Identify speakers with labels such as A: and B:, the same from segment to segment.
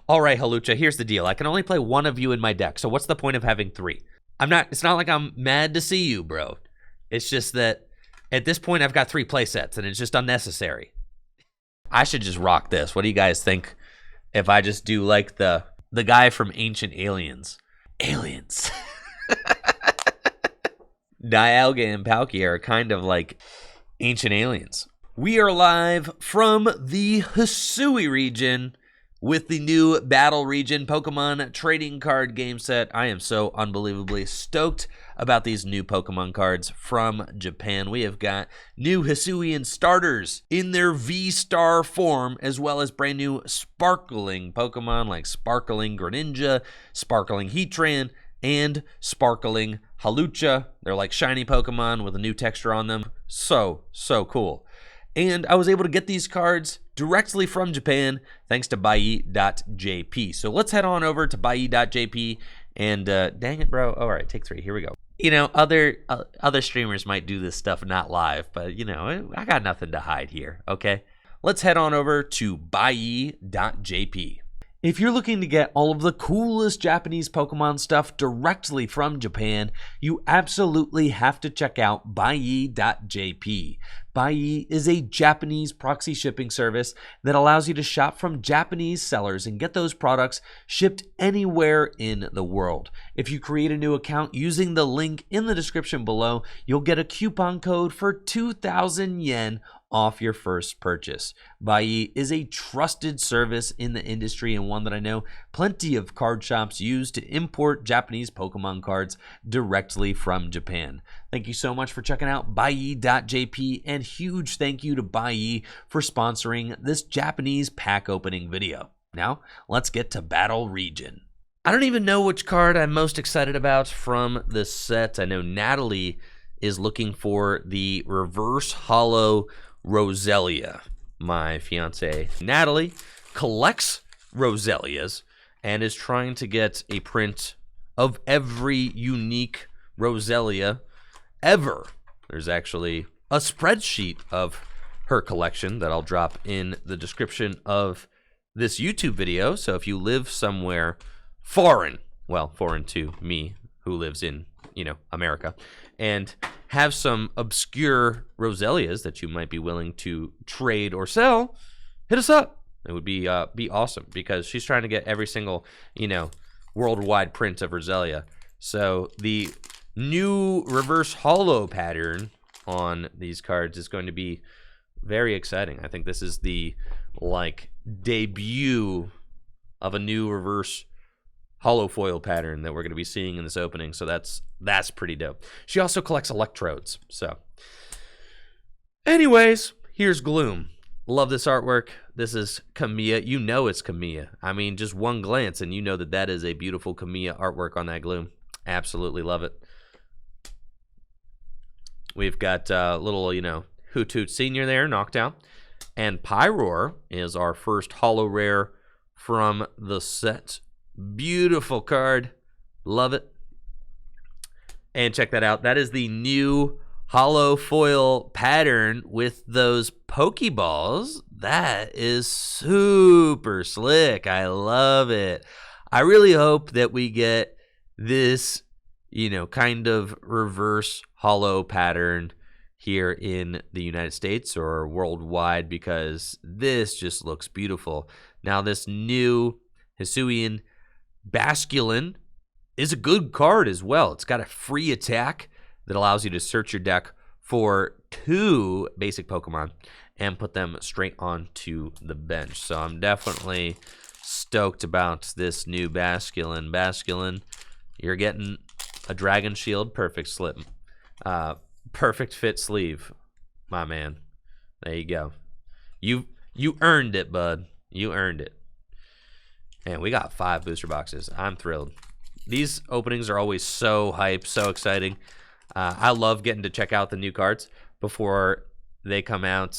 A: All right, Halucha, here's the deal. I can only play one of you in my deck, so what's the point of having three? It's not like I'm mad to see you, bro. It's just that at this point I've got 3 play sets and it's just unnecessary. I should just rock this. What do you guys think if I just do like the guy from Ancient Aliens? Aliens. Dialga and Palkia are kind of like Ancient Aliens. We are live from the Hisui region with the new Battle Region Pokemon trading card game set. I am so unbelievably stoked about these new Pokemon cards from Japan. We have got new Hisuian starters in their VSTAR form, as well as brand new sparkling Pokemon like Sparkling Greninja, Sparkling Heatran, and Sparkling Halucha. They're like shiny Pokemon with a new texture on them. So cool. And I was able to get these cards directly from Japan thanks to Bai.jp. So let's head on over to Bai.jp and dang it, bro. All right, take 3. Here we go. You know, other streamers might do this stuff not live, but you know, I got nothing to hide here, okay? Let's head on over to Bai.jp. If you're looking to get all of the coolest Japanese Pokemon stuff directly from Japan, you absolutely have to check out Bai.jp. Bai is a Japanese proxy shipping service that allows you to shop from Japanese sellers and get those products shipped anywhere in the world. If you create a new account using the link in the description below, you'll get a coupon code for 2,000 yen off your first purchase. Bai is a trusted service in the industry and one that I know plenty of card shops use to import Japanese Pokemon cards directly from Japan. Thank you so much for checking out Bai.jp, and huge thank you to Bai for sponsoring this Japanese pack opening video. Now, let's get to Battle Region. I don't even know which card I'm most excited about from this set. I know Natalie is looking for the reverse holo Roselia. My fiance Natalie collects Roselias and is trying to get a print of every unique Roselia ever. There's actually a spreadsheet of her collection that I'll drop in the description of this YouTube video. So if you live somewhere foreign to me, who lives in, America, and have some obscure Roselias that you might be willing to trade or sell, hit us up. It would be awesome, because she's trying to get every single, worldwide print of Roselia. So the new reverse holo pattern on these cards is going to be very exciting. I think this is the debut of a new reverse holo foil pattern that we're going to be seeing in this opening, so that's pretty dope. She also collects Electrodes. So anyways, here's Gloom. Love this artwork. This is Kamiya. You know it's Kamiya. I mean, just one glance and you know that is a beautiful Kamiya artwork on that Gloom. Absolutely love it. We've got little, Hoot Hoot Senior there, knocked out. And Pyroar is our first holo rare from the set. Beautiful card. Love it. And check that out. That is the new holo foil pattern with those Pokeballs. That is super slick. I love it. I really hope that we get this, kind of reverse holo pattern here in the United States or worldwide, because this just looks beautiful. Now, this new Hisuian Basculin is a good card as well. It's got a free attack that allows you to search your deck for 2 basic Pokemon and put them straight onto the bench. So I'm definitely stoked about this new Basculin. Basculin, you're getting a Dragon Shield perfect slip. Perfect fit sleeve, my man. There you go. You earned it, bud. You earned it. And we got 5 booster boxes. I'm thrilled. These openings are always so hype, so exciting. I love getting to check out the new cards before they come out,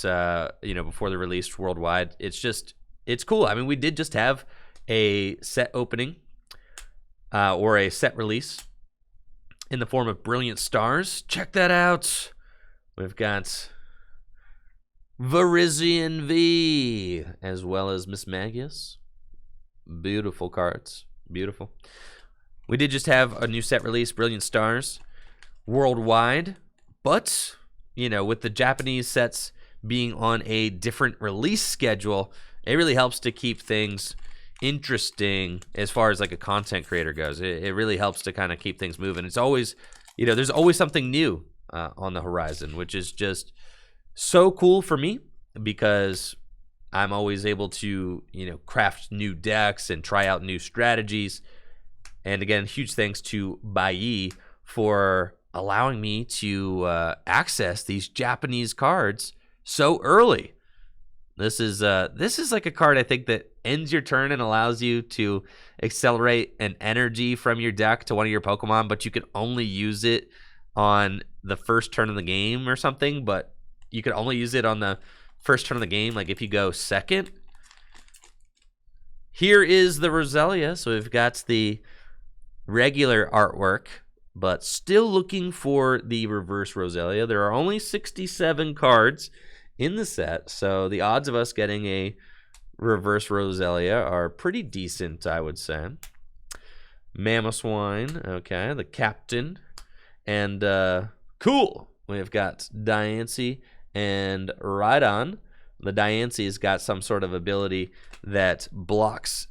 A: before they're released worldwide. It's cool. I mean, we did just have a set opening or a set release in the form of Brilliant Stars. Check that out. We've got Virizion V, as well as Miss Magius. Beautiful cards. Beautiful. We did just have a new set release, Brilliant Stars, worldwide. But, you know, with the Japanese sets being on a different release schedule, it really helps to keep things interesting as far as like a content creator goes. It really helps to kind of keep things moving. It's always, you know, there's always something new on the horizon, which is just so cool for me because I'm always able to, you know, craft new decks and try out new strategies. And again, huge thanks to Bai for allowing me to access these Japanese cards so early. This is like a card I think that ends your turn and allows you to accelerate an energy from your deck to one of your Pokemon, but you can only use it on the first turn of the game or something, but you can only use it on the first turn of the game, like if you go second. Here is the Roselia, so we've got the regular artwork, but still looking for the reverse Roselia. There are only 67 cards in the set, so the odds of us getting a reverse Roselia are pretty decent, I would say. Mamoswine, okay, the captain, and cool. We've got Diancie and Rhydon. The Diancie's got some sort of ability that blocks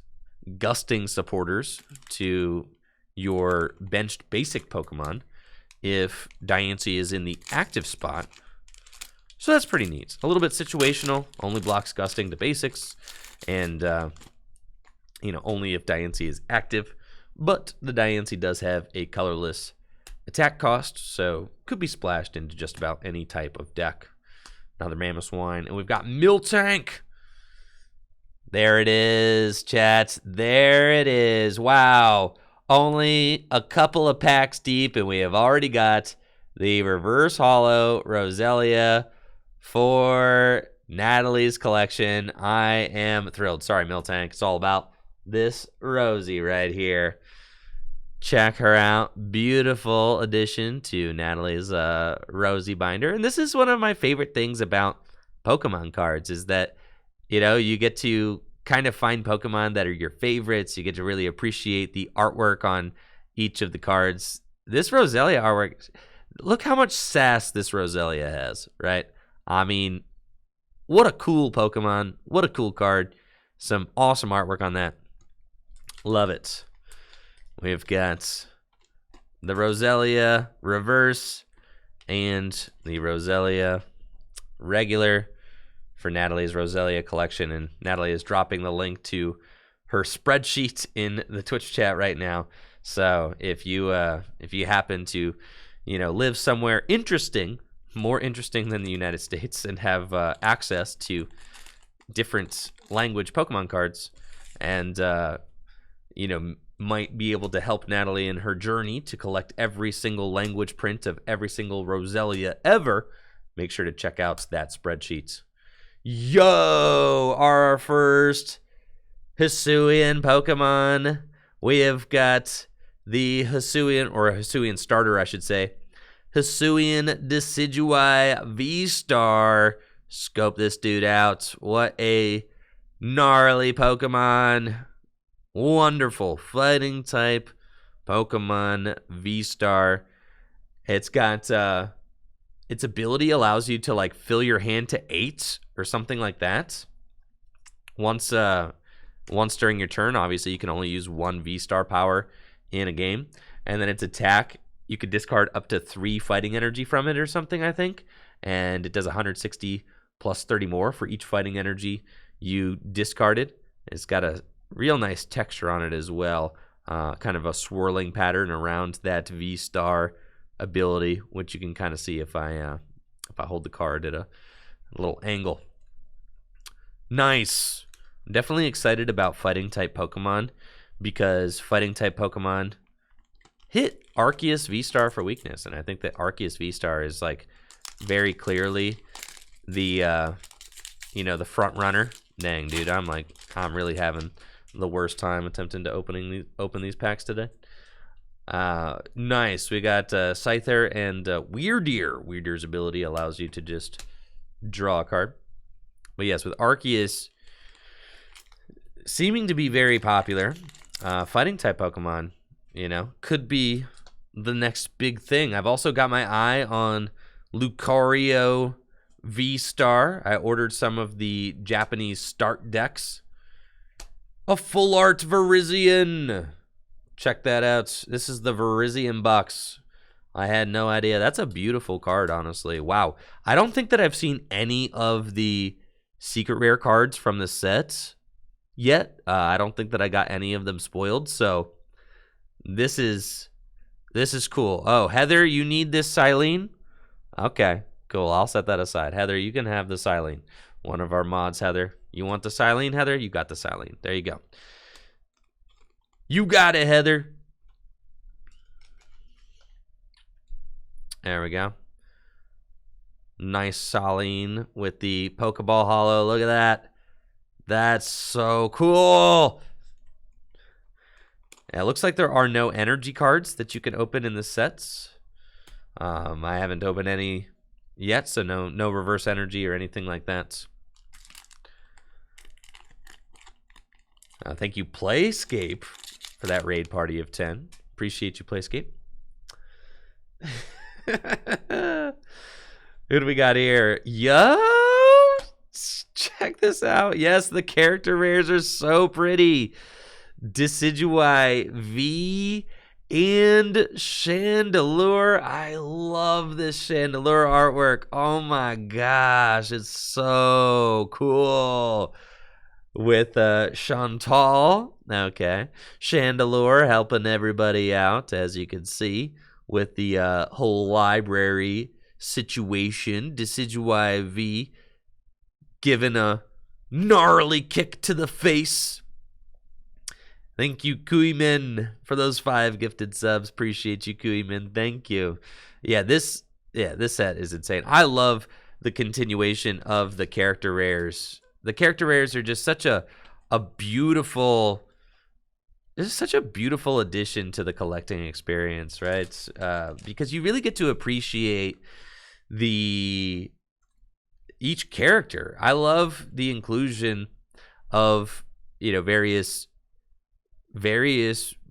A: gusting supporters to your benched basic Pokemon if Diancie is in the active spot. So that's pretty neat. A little bit situational, only blocks gusting to basics, and you know, only if Diancie is active. But the Diancie does have a colorless attack cost, so could be splashed into just about any type of deck. Another Mamoswine, and we've got Miltank. There it is, chat. There it is. Wow. Only a couple of packs deep, and we have already got the reverse holo Roselia for Natalie's collection. I am thrilled. Sorry, Miltank. It's all about this Rosie right here. Check her out. Beautiful addition to Natalie's Rosie binder. And this is one of my favorite things about Pokemon cards is that, you know, you get to kind of find Pokemon that are your favorites. You get to really appreciate the artwork on each of the cards. This Roselia artwork, look how much sass this Roselia has, right? I mean, what a cool Pokemon. What a cool card. Some awesome artwork on that. Love it. We've got the Roselia reverse and the Roselia regular for Natalie's Roselia collection. And Natalie is dropping the link to her spreadsheet in the Twitch chat right now. So if you happen to, you know, live somewhere interesting, more interesting than the United States, and have access to different language Pokemon cards, and you know, might be able to help Natalie in her journey to collect every single language print of every single Roselia ever, make sure to check out that spreadsheet. Yo, our first Hisuian Pokemon. We have got the Hisuian, or a Hisuian starter, I should say. Hisuian Decidueye VSTAR. Scope this dude out. What a gnarly Pokemon. Wonderful fighting type Pokemon VSTAR. It's got its ability allows you to like fill your hand to 8 or something like that. Once during your turn, obviously you can only use 1 VSTAR power in a game, and then its attack, you could discard up to 3 fighting energy from it or something, I think, and it does 160 plus 30 more for each fighting energy you discarded. It's got a real nice texture on it as well, kind of a swirling pattern around that VSTAR ability, which you can kind of see if I hold the card at a little angle. Nice. I'm definitely excited about fighting type Pokemon because fighting type Pokemon hit Arceus VSTAR for weakness, and I think that Arceus VSTAR is like very clearly the the front runner. Dang, dude, I'm really having the worst time attempting to open these packs today. Nice. We got Scyther and Weirdeer. Weirdeer's ability allows you to just draw a card. But yes, with Arceus, seeming to be very popular. Fighting type Pokemon, you know, could be the next big thing. I've also got my eye on Lucario VSTAR. I ordered some of the Japanese start decks. A full art Virizion. Check that out. This is the Virizion box. I had no idea. That's a beautiful card, honestly. Wow. I don't think that I've seen any of the secret rare cards from the set yet. I don't think that I got any of them spoiled. So this is cool. Oh, Heather, you need this Silene? Okay, cool. I'll set that aside. Heather, you can have the Silene. One of our mods, Heather. You want the Silene, Heather? You got the Silene. There you go. You got it, Heather. There we go. Nice Silene with the Pokeball Hollow. Look at that. That's so cool. Yeah, it looks like there are no energy cards that you can open in the sets. I haven't opened any yet, so no reverse energy or anything like that. Thank you, Playscape, for that raid party of 10. Appreciate you, Playscape. Who do we got here? Yo! Check this out. Yes, the character rares are so pretty. Decidueye V and Chandelure. I love this Chandelure artwork. Oh my gosh, it's so cool. With Chantal, okay. Chandelure helping everybody out, as you can see, with the whole library situation. Decidueye V giving a gnarly kick to the face. Thank you, Kuimin, for those 5 gifted subs. Appreciate you, Kuimin. Thank you. This set is insane. I love the continuation of the character rares. The character rares are just such a beautiful. This is such a beautiful addition to the collecting experience, right? Because you really get to appreciate each character. I love the inclusion of, various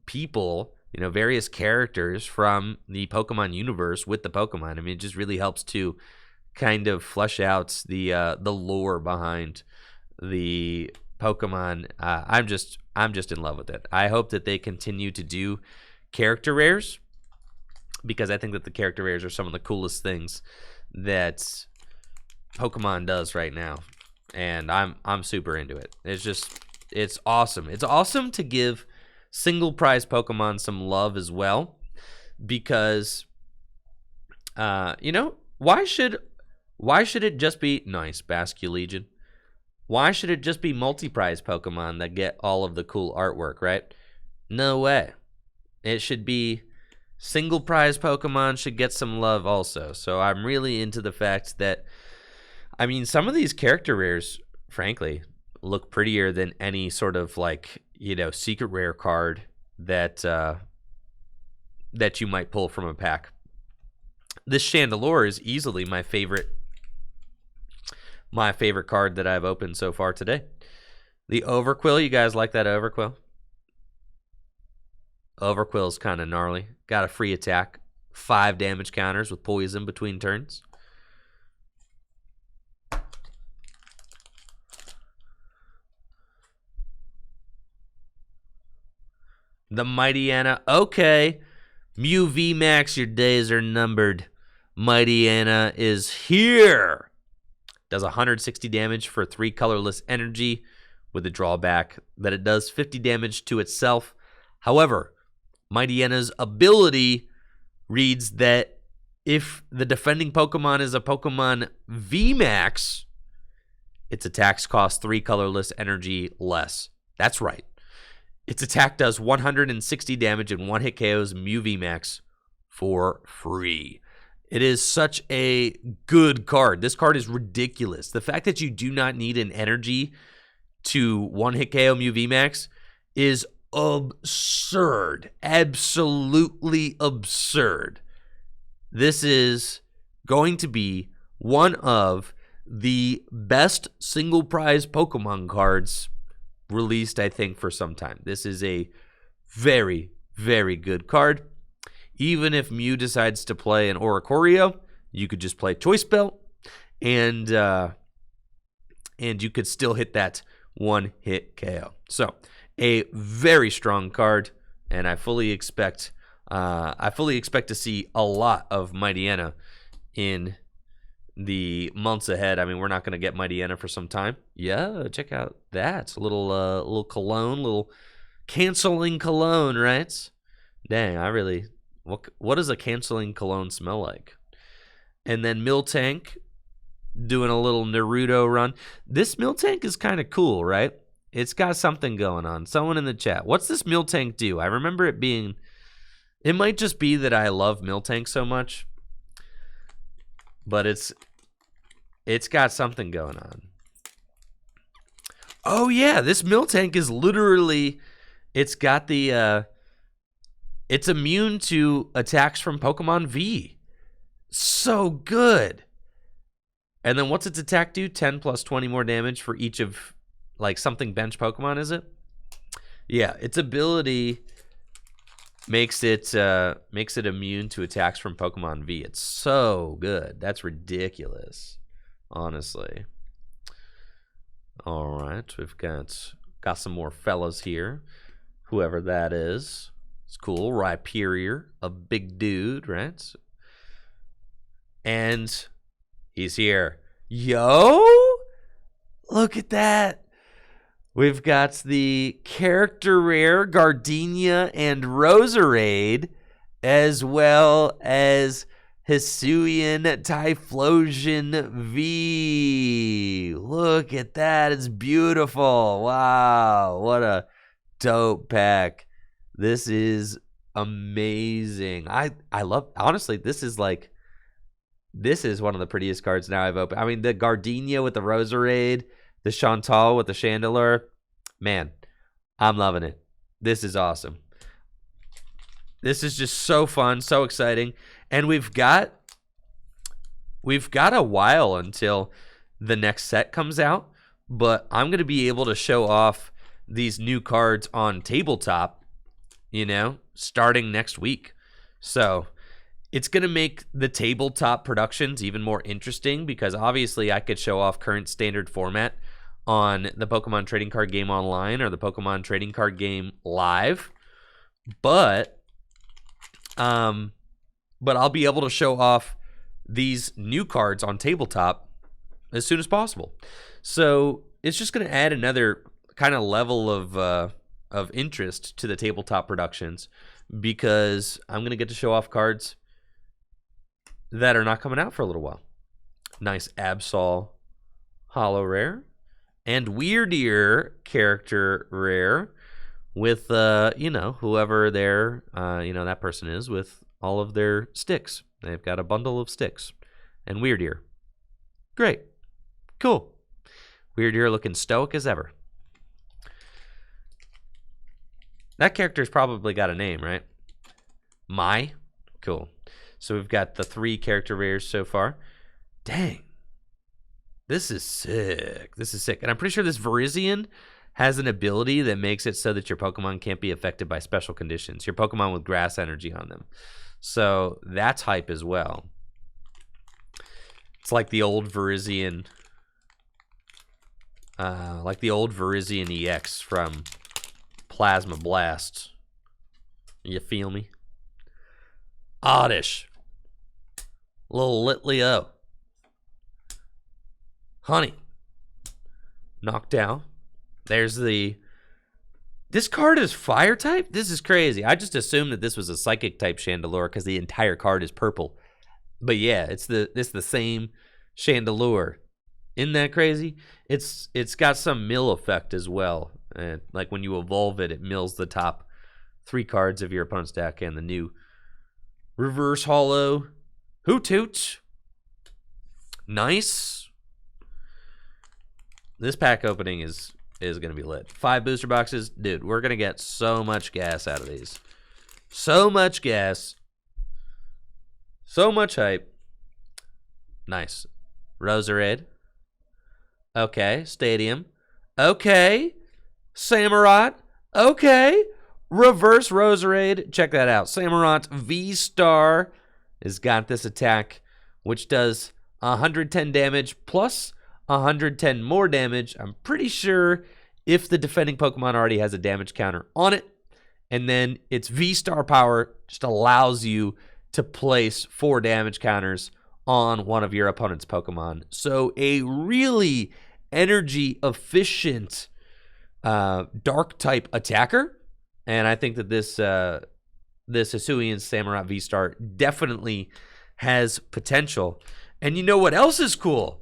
A: people, various characters from the Pokemon universe with the Pokemon. I mean, it just really helps to kind of flesh out the lore behind the Pokemon. I'm just in love with it. I hope that they continue to do character rares, because I think that the character rares are some of the coolest things that Pokemon does right now, and I'm super into it. It's awesome. It's awesome to give single prize Pokemon some love as well, because why should it just be nice, Basculegion? Why should it just be multi-prize Pokemon that get all of the cool artwork, right? No way. It should be single prize Pokemon should get some love also. So I'm really into the fact that, I mean, some of these character rares, frankly, look prettier than any sort of secret rare card that you might pull from a pack. This Chandelure is easily my favorite card that I've opened so far today. The Overquill, you guys like that Overquill? Overquill's kind of gnarly. Got a free attack, 5 damage counters with poison between turns. The Mighty Anna. Okay. Mew VMAX, your days are numbered. Mighty Anna is here. Does 160 damage for 3 colorless energy, with the drawback that it does 50 damage to itself. However, Mighty Anna's ability reads that if the defending Pokemon is a Pokemon VMAX, its attacks cost 3 colorless energy less. That's right. Its attack does 160 damage and 1-hit KOs Mew VMAX for free. It is such a good card. This card is ridiculous. The fact that you do not need an energy to 1-hit KO Mew VMAX is absurd. Absolutely absurd. This is going to be one of the best single prize Pokemon cards released, I think, for some time. This is a very, very good card. Even if Mew decides to play an Oricorio, you could just play Choice Belt, and you could still hit that one-hit KO. So, a very strong card, and I fully expect to see a lot of Mightyena in the months ahead. I mean, we're not going to get Mightyena for some time. Yeah, check out that. A little cologne, little canceling cologne, right? Dang, what does a canceling cologne smell like? And then Miltank doing a little Naruto run. This Miltank is kind of cool, right? It's got something going on. Someone in the chat, what's this Miltank do? I remember it being, it might just be that I love Miltank so much, but it's got something going on. Oh yeah, this Miltank is literally, it's got the, it's immune to attacks from Pokemon V. So good. And then what's its attack do? 10 plus 20 more damage for each of, like, something bench Pokemon, is it? Yeah, its ability makes it immune to attacks from Pokemon V. It's so good. That's ridiculous, honestly. All right, we've got some more fellas here. Whoever that is. It's cool. Rhyperior, a big dude, right? And he's here. Yo! Look at that. We've got the character rare Gardenia and Roserade, as well as Hisuian Typhlosion V. Look at that. It's beautiful. Wow. What a dope pack. This is amazing. I love, honestly, this is one of the prettiest cards now I've opened. I mean, the Gardenia with the Roserade, the Chantal with the Chandelure. Man, I'm loving it. This is awesome. This is just so fun, so exciting. And we've got a while until the next set comes out, but I'm going to be able to show off these new cards on tabletop, starting next week. So it's going to make the tabletop productions even more interesting, because obviously I could show off current standard format on the Pokemon Trading Card Game Online or the Pokemon Trading Card Game Live, but I'll be able to show off these new cards on tabletop as soon as possible. So it's just going to add another kind of level of interest to the tabletop productions, because I'm going to get to show off cards that are not coming out for a little while. Nice Absol holo rare, and Weirdier character rare with whoever that person is, with all of their sticks. They've got a bundle of sticks. And Weirdier. Great. Cool. Weirdier looking stoic as ever. That character's probably got a name, right? Mai? Cool. So we've got the 3 character rares so far. Dang. This is sick. This is sick. And I'm pretty sure this Virizion has an ability that makes it so that your Pokemon can't be affected by special conditions. Your Pokemon with grass energy on them. So that's hype as well. It's like the old Virizion. EX from Plasma Blast. You feel me? Oddish. Little Litleo. Honey. Knocked down. There's the... This card is fire type? This is crazy. I just assumed that this was a psychic type Chandelure because the entire card is purple. But yeah, it's the same Chandelure. Isn't that crazy? It's got some mill effect as well. Like when you evolve it, it mills the top 3 cards of your opponent's deck, and the new reverse holo Hoot. Nice. This pack opening is going to be lit. 5 booster boxes. Dude, we're going to get so much gas out of these. So much gas. So much hype. Nice. Roserade. Okay. Stadium. Okay. Samurott. Okay. Reverse Roserade. Check that out. Samurott VSTAR has got this attack, which does 110 damage plus 110 more damage. I'm pretty sure if the defending Pokemon already has a damage counter on it. And then its VSTAR power just allows you to place 4 damage counters on one of your opponent's Pokemon. So a really energy efficient dark type attacker. And I think that this Hisuian Samurott V-Star definitely has potential. And you know what else is cool?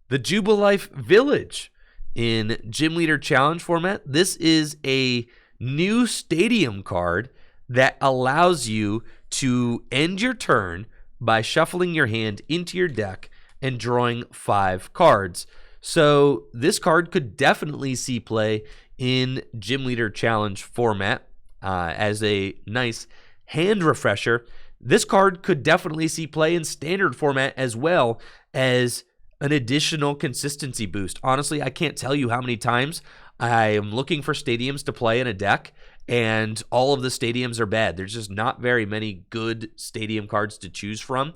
A: The Jubilife Village in Gym Leader Challenge format. This is a new stadium card that allows you to end your turn by shuffling your hand into your deck and drawing 5 cards. So this card could definitely see play in Gym Leader Challenge format as a nice hand refresher. This card could definitely see play in standard format as well as an additional consistency boost. Honestly, I can't tell you how many times I am looking for stadiums to play in a deck, and all of the stadiums are bad. There's just not very many good stadium cards to choose from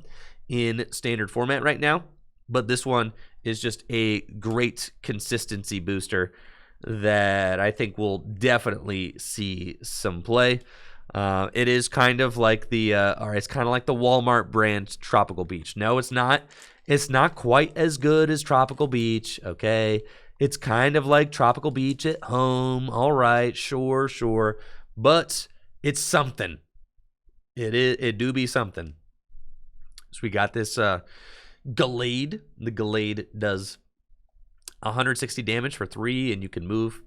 A: in standard format right now. But this one is just a great consistency booster that I think will definitely see some play. It is kind of like the it's kind of like the Walmart brand Tropical Beach. No, it's not. It's not quite as good as Tropical Beach, okay? It's kind of like Tropical Beach at home. All right, sure. But it's something. It do be something. So we got this Gallade. The Gallade does 160 damage for 3, and you can move.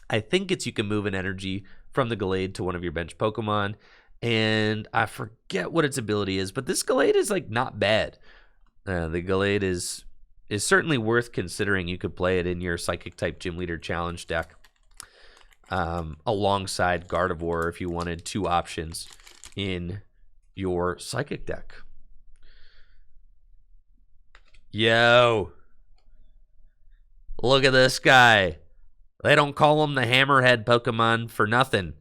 A: I think you can move an energy from the Gallade to one of your bench Pokemon. And I forget what its ability is, but this Gallade is like not bad. The Gallade is certainly worth considering. You could play it in your Psychic type Gym Leader Challenge deck alongside Gardevoir if you wanted 2 options in your Psychic deck. Yo, look at this guy. They don't call him the Hammerhead Pokemon for nothing.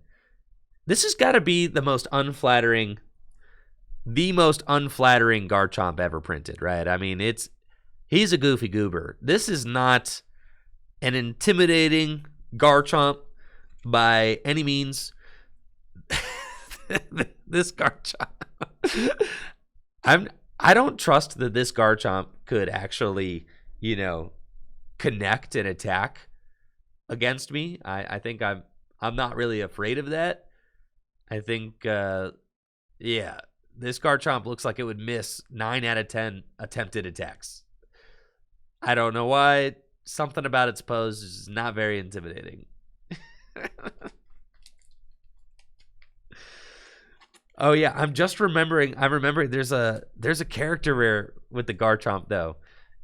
A: This has got to be the most unflattering Garchomp ever printed, right? I mean, he's a goofy goober. This is not an intimidating Garchomp by any means. This Garchomp. I don't trust that this Garchomp could actually, connect and attack against me. I think I'm not really afraid of that. I think this Garchomp looks like it would miss 9 out of 10 attempted attacks. I don't know why. Something about its pose is not very intimidating. Oh yeah, I'm remembering there's a character rare with the Garchomp though,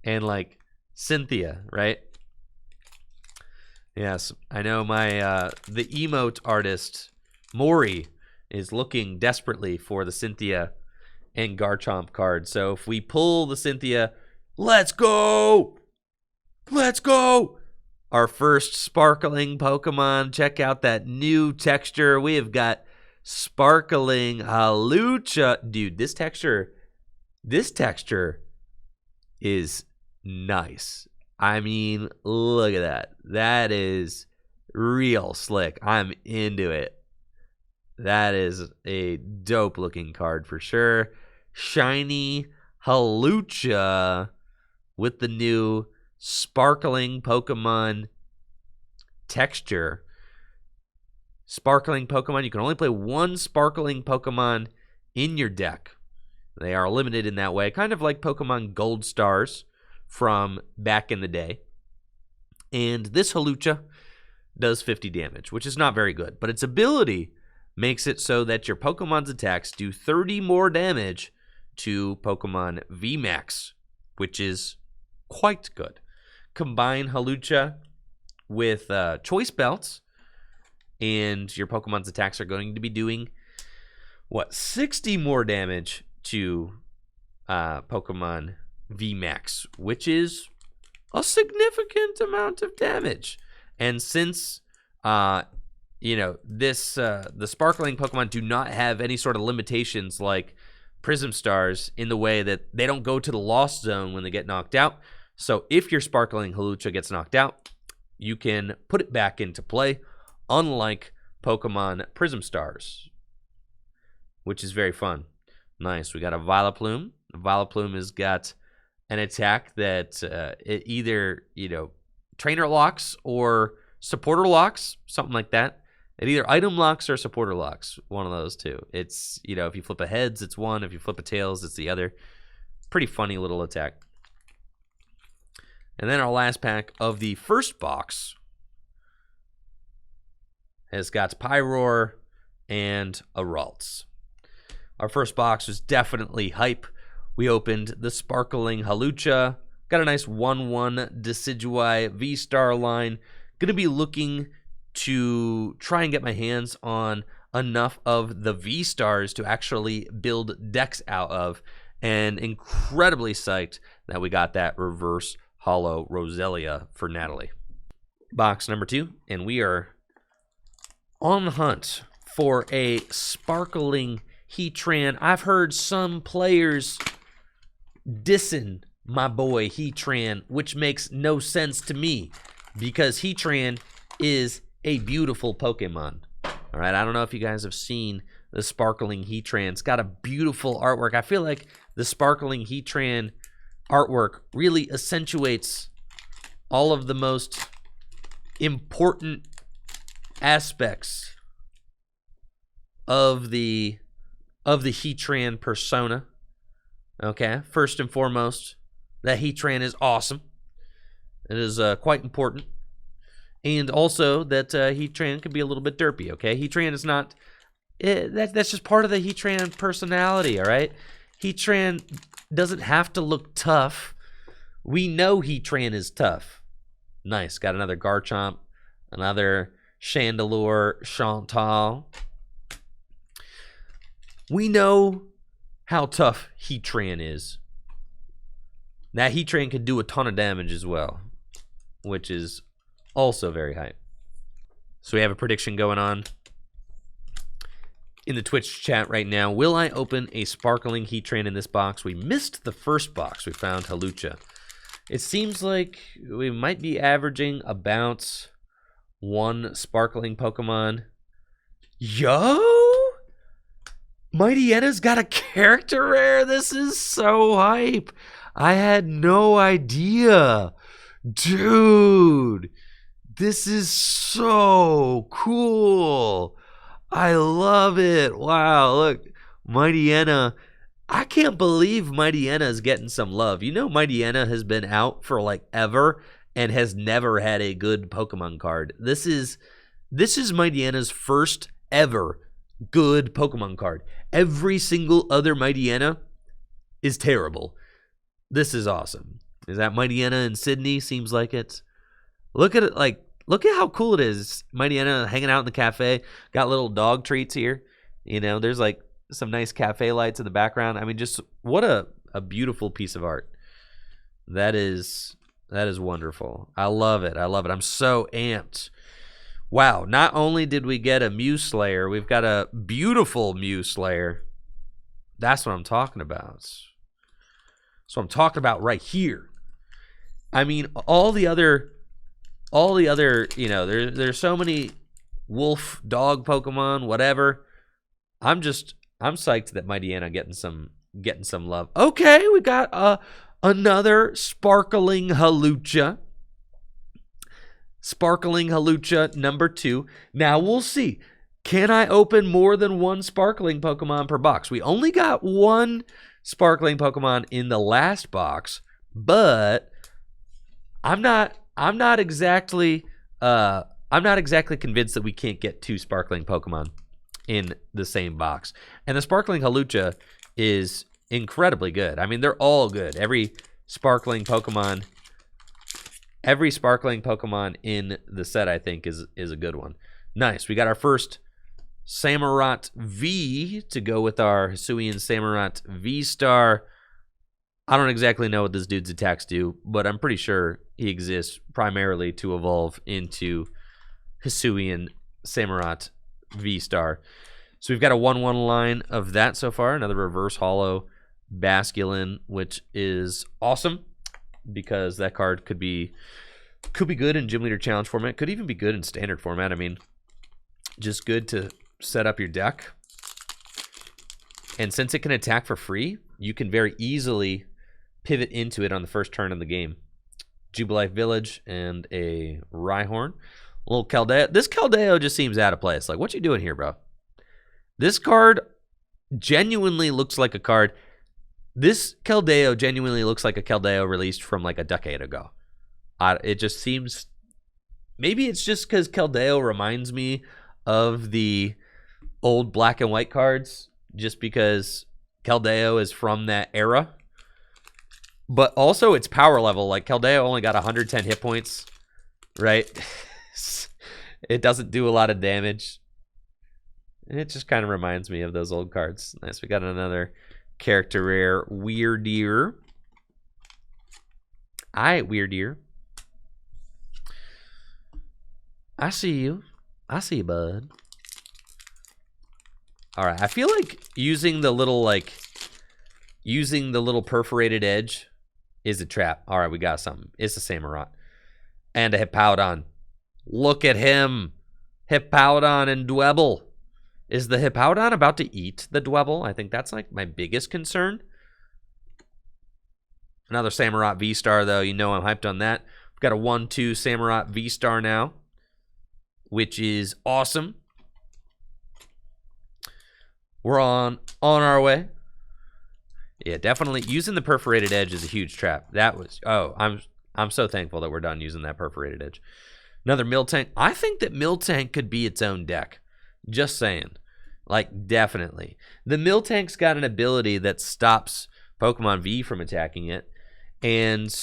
A: and like Cynthia, right? Yes, I know my the emote artist Maury is looking desperately for the Cynthia and Garchomp card. So if we pull the Cynthia, let's go! Our first sparkling Pokemon. Check out that new texture. We have got sparkling Hawlucha. Dude, this texture is nice. I mean, look at that. That is real slick. I'm into it. That is a dope looking card for sure. Shiny Hawlucha with the new sparkling Pokemon texture. Sparkling Pokemon. You can only play 1 sparkling Pokemon in your deck. They are limited in that way. Kind of like Pokemon Gold Stars from back in the day. And this Hawlucha does 50 damage, which is not very good. But its ability makes it so that your Pokemon's attacks do 30 more damage to Pokemon VMAX, which is quite good. Combine Hawlucha with Choice Belts, and your Pokemon's attacks are going to be doing, 60 more damage to Pokemon VMAX, which is a significant amount of damage. And since you know, this the sparkling Pokemon do not have any sort of limitations like Prism Stars in the way that they don't go to the Lost Zone when they get knocked out. So if your sparkling Hawlucha gets knocked out, you can put it back into play, unlike Pokemon Prism Stars, which is very fun. Nice. We got a Vileplume. Vileplume has got an attack that it either, you know, trainer locks or supporter locks, something like that. It either item locks or supporter locks, one of those two. It's, you know, if you flip a heads, it's one. If you flip a tails, it's the other. Pretty funny little attack. And then our last pack of the first box has got Pyroar and a Ralts. Our first box was definitely hype. We opened the Sparkling Hawlucha. Got a nice 1-1 Decidueye VSTAR line. Going to be looking to try and get my hands on enough of the V-Stars to actually build decks out of. And incredibly psyched that we got that reverse holo Roselia for Natalie. Box number 2, and we are on the hunt for a Sparkling Heatran. I've heard some players dissing my boy Heatran, which makes no sense to me because Heatran is a beautiful Pokemon. All right, I don't know if you guys have seen the Sparkling Heatran. It's got a beautiful artwork. I feel like the Sparkling Heatran artwork really accentuates all of the most important aspects of the Heatran persona. Okay, first and foremost, that Heatran is awesome. It is quite important. And also that Heatran can be a little bit derpy, okay? Heatran is not... that's just part of the Heatran personality, all right? Heatran doesn't have to look tough. We know Heatran is tough. Nice. Got another Garchomp. Another Chandelure, Chantal. We know how tough Heatran is. That Heatran can do a ton of damage as well, which is also very hype. So we have a prediction going on in the Twitch chat right now. Will I open a Sparkling Heatran in this box? We missed the first box. We found Hawlucha. It seems like we might be averaging about one Sparkling Pokemon. Yo! Mightyena got a character rare. This is so hype. I had no idea. Dude, this is so cool. I love it. Wow, look. Mightyena. I can't believe Mightyena is getting some love. You know Mightyena has been out for like ever and has never had a good Pokemon card. This is Mightyena's first ever good Pokemon card. Every single other Mightyena is terrible. This is awesome. Is that Mightyena in Sydney? Seems like it. Look at it, like, look at how cool it is. Mightyena hanging out in the cafe. Got little dog treats here. You know, there's like some nice cafe lights in the background. I mean, just what a beautiful piece of art. That is wonderful. I love it. I love it. I'm so amped. Wow, not only did we get a Mew Slayer, we've got a beautiful Mew Slayer. That's what I'm talking about. That's what I'm talking about right here. I mean, all the other, you know, there's so many wolf, dog Pokemon, whatever. I'm psyched that Mightyena getting some love. Okay, we got another Sparkling Hawlucha. Sparkling Hawlucha number 2. Now we'll see. Can I open more than one Sparkling Pokemon per box? We only got one Sparkling Pokemon in the last box, but I'm not exactly convinced that we can't get 2 Sparkling Pokemon in the same box. And the Sparkling Hawlucha is incredibly good. I mean, they're all good. Every Sparkling Pokemon in the set, I think, is a good one. Nice. We got our first Samurott V to go with our Hisuian Samurott V-Star. I don't exactly know what this dude's attacks do, but I'm pretty sure he exists primarily to evolve into Hisuian Samurott VSTAR. So we've got a 1/1 line of that so far. Another reverse holo Basculin, which is awesome because that card could be good in Gym Leader Challenge format. Could even be good in standard format. I mean, just good to set up your deck. And since it can attack for free, you can very easily pivot into it on the first turn of the game. Jubilife Village and a Rhyhorn. A little Keldeo. This Keldeo just seems out of place. Like, what you doing here, bro? This card genuinely looks like a card. This Keldeo genuinely looks like a Keldeo released from like a decade ago. It just seems... Maybe it's just because Keldeo reminds me of the old black and white cards, just because Keldeo is from that era. But also its power level. Like, Keldeo only got 110 hit points, right? It doesn't do a lot of damage. It just kind of reminds me of those old cards. Nice. We got another character rare, Weirdeer. Alright, Weirdeer. I see you. I see you, bud. Alright, I feel like using the little perforated edge is a trap. Alright, we got something. It's a Samurott. And a Hippowdon. Look at him. Hippowdon and Dwebble. Is the Hippowdon about to eat the Dwebble? I think that's like my biggest concern. Another Samurott V-Star, though. You know I'm hyped on that. We've got a 1/2 Samurott V-Star now, which is awesome. We're on our way. Yeah, definitely using the perforated edge is a huge trap. That was... Oh, I'm so thankful that we're done using that perforated edge. Another Miltank. I think that Miltank could be its own deck. Just saying. Like, definitely. The Miltank's got an ability that stops Pokemon V from attacking it and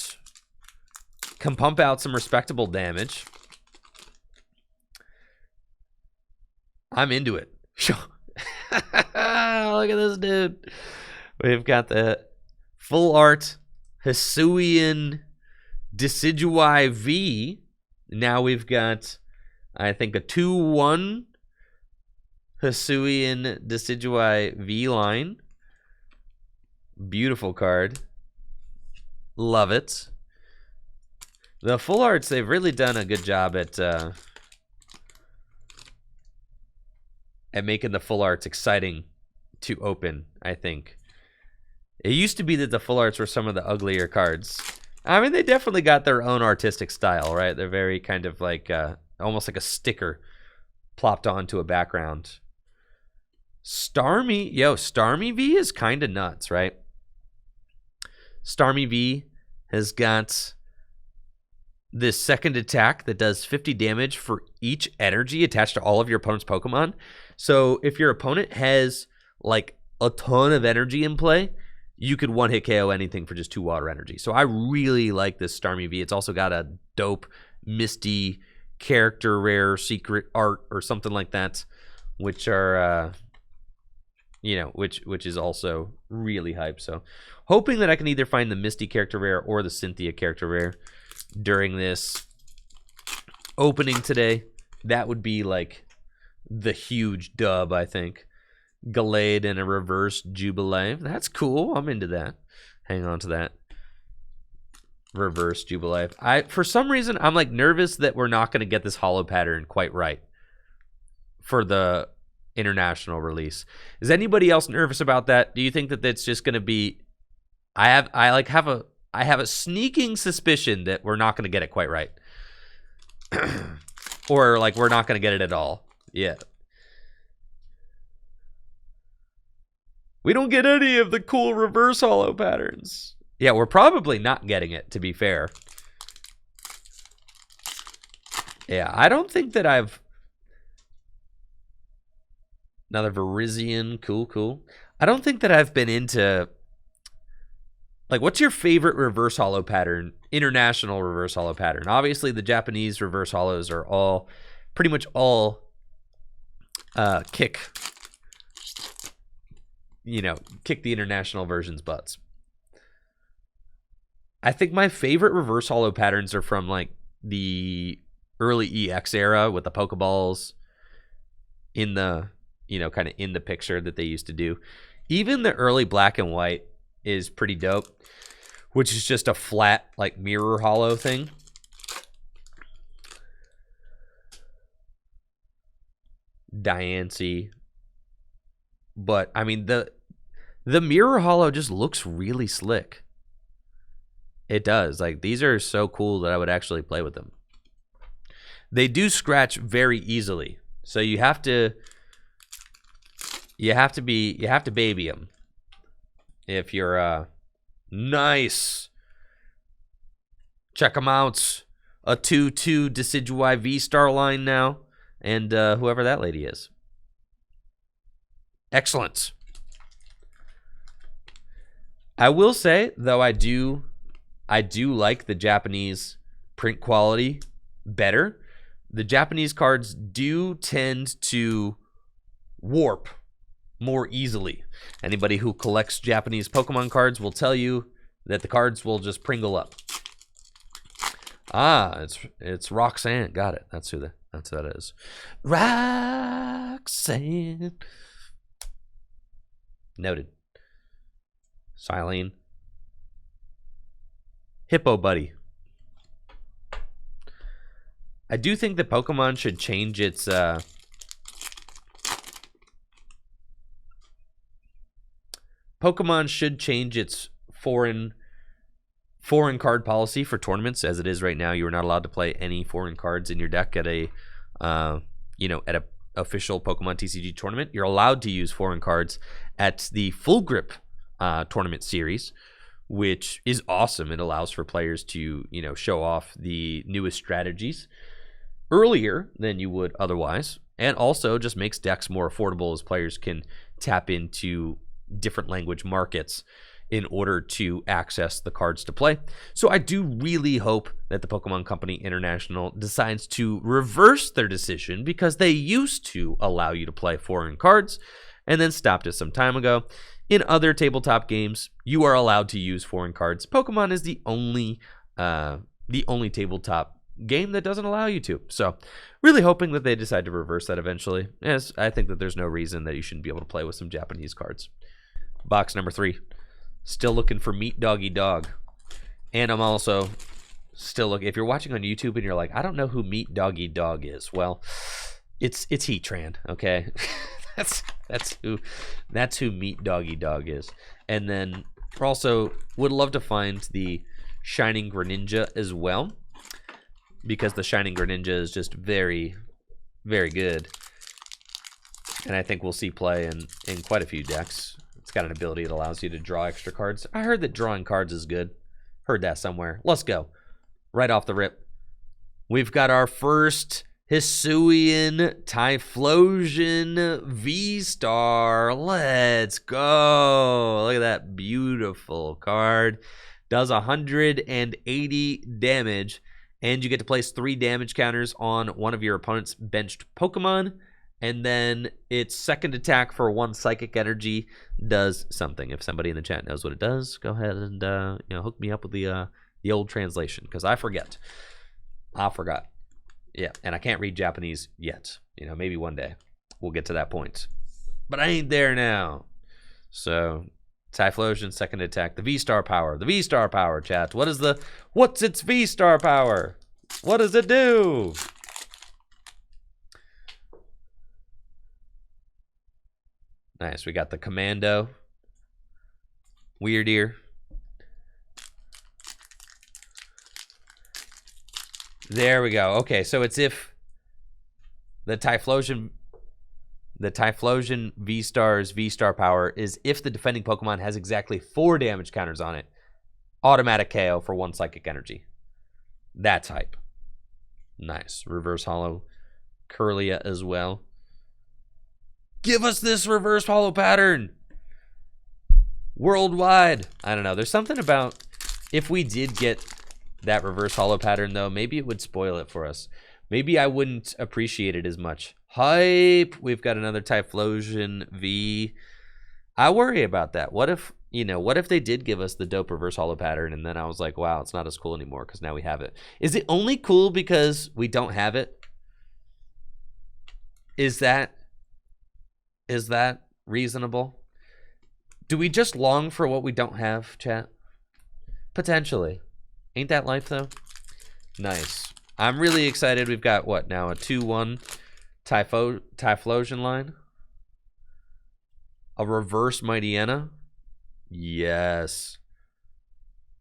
A: can pump out some respectable damage. I'm into it. Look at this dude. We've got the full art Hisuian Decidueye V. Now we've got, I think, a 2/1 Hisuian Decidueye V line. Beautiful card. Love it. The full arts, they've really done a good job at making the full arts exciting to open, I think. It used to be that the full arts were some of the uglier cards. I mean, they definitely got their own artistic style, right? They're very kind of like, almost like a sticker plopped onto a background. Starmie, Starmie V is kind of nuts, right? Starmie V has got this second attack that does 50 damage for each energy attached to all of your opponent's Pokemon. So if your opponent has like a ton of energy in play, you could one-hit KO anything for just 2 water energy. So I really like this Starmie V. It's also got a dope Misty character rare secret art or something like that, which are which is also really hype. So hoping that I can either find the Misty character rare or the Cynthia character rare during this opening today. That would be like the huge dub, I think. Gallade and a reverse Jubilife. That's cool. I'm into that. Hang on to that. Reverse Jubilife. For some reason, I'm like nervous that we're not going to get this holo pattern quite right for the international release. Is anybody else nervous about that? Do you think that that's just going to be... I have a sneaking suspicion that we're not going to get it quite right. Or like we're not going to get it at all. Yeah. We don't get any of the cool reverse holo patterns. Yeah, we're probably not getting it, to be fair. Yeah, I don't think that I've... Another Verizian. Cool. I don't think that I've been into... Like, what's your favorite reverse holo pattern? International reverse holo pattern. Obviously, the Japanese reverse holos are all... Pretty much all... kick the international version's butts. I think my favorite reverse holo patterns are from like the early EX era with the Pokeballs in the, you know, kind of in the picture that they used to do. Even the early black and white is pretty dope, which is just a flat like mirror holo thing. Diancie. But I mean the mirror holo just looks really slick. It does. Like, these are so cool that I would actually play with them. They do scratch very easily. So you have to baby them. If you're nice. Check them out. A 2/2 Decidueye VSTAR line now. And whoever that lady is. Excellent. I will say, though, I do like the Japanese print quality better. The Japanese cards do tend to warp more easily. Anybody who collects Japanese Pokemon cards will tell you that the cards will just pringle up. Ah, it's Roxanne. Got it. That's who that is. Roxanne. Noted. Silene. Hippo Buddy. I do think that Pokemon should change its foreign card policy for tournaments. As it is right now, you are not allowed to play any foreign cards in your deck at a at a official Pokemon TCG tournament. You're allowed to use foreign cards at the Full Grip tournament series, which is awesome. It allows for players to, you know, show off the newest strategies earlier than you would otherwise, and also just makes decks more affordable as players can tap into different language markets in order to access the cards to play. So I do really hope that the Pokemon Company International decides to reverse their decision, because they used to allow you to play foreign cards and then stopped it some time ago. In other tabletop games, you are allowed to use foreign cards. Pokemon is the only tabletop game that doesn't allow you to. So really hoping that they decide to reverse that eventually. Yes, I think that there's no reason that you shouldn't be able to play with some Japanese cards. Box number 3. Still looking for Meat Doggy Dog. And I'm also still looking. If you're watching on YouTube and you're like, I don't know who Meat Doggy Dog is. Well, it's Heatran, okay? that's who Meat Doggy Dog is. And then also would love to find the Shining Greninja as well, because the Shining Greninja is just very, very good. And I think we'll see play in quite a few decks. It's got an ability that allows you to draw extra cards. I heard that drawing cards is good. Heard that somewhere. Let's go. Right off the rip. We've got our first Hisuian Typhlosion VSTAR. Let's go. Look at that beautiful card. Does 180 damage. And you get to place 3 damage counters on one of your opponent's benched Pokemon. And then its second attack for 1 psychic energy does something. If somebody in the chat knows what it does, go ahead and hook me up with the old translation, because I forget. I forgot. Yeah, and I can't read Japanese yet. You know, maybe one day we'll get to that point. But I ain't there now. So Typhlosion, second attack. The V-Star power. The V-Star power, chat. What's its V-Star power? What does it do? Nice. We got the Commando. Weird Ear. There we go. Okay, so it's if the Typhlosion V-Star's V-Star power is if the defending Pokemon has exactly 4 damage counters on it. Automatic KO for 1 psychic energy. That's hype. Nice. Reverse holo Curlia as well. Give us this reverse holo pattern. Worldwide. I don't know. There's something about if we did get that reverse holo pattern, though, maybe it would spoil it for us. Maybe I wouldn't appreciate it as much. Hype. We've got another Typhlosion V. I worry about that. What if, you know, what if they did give us the dope reverse holo pattern, and then I was like, wow, it's not as cool anymore because now we have it. Is it only cool because we don't have it? Is that reasonable? Do we just long for what we don't have, chat? Potentially. Ain't that life, though? Nice. I'm really excited. We've got, what, now a 2-1 Typhlosion line? A reverse Mightyena? Yes.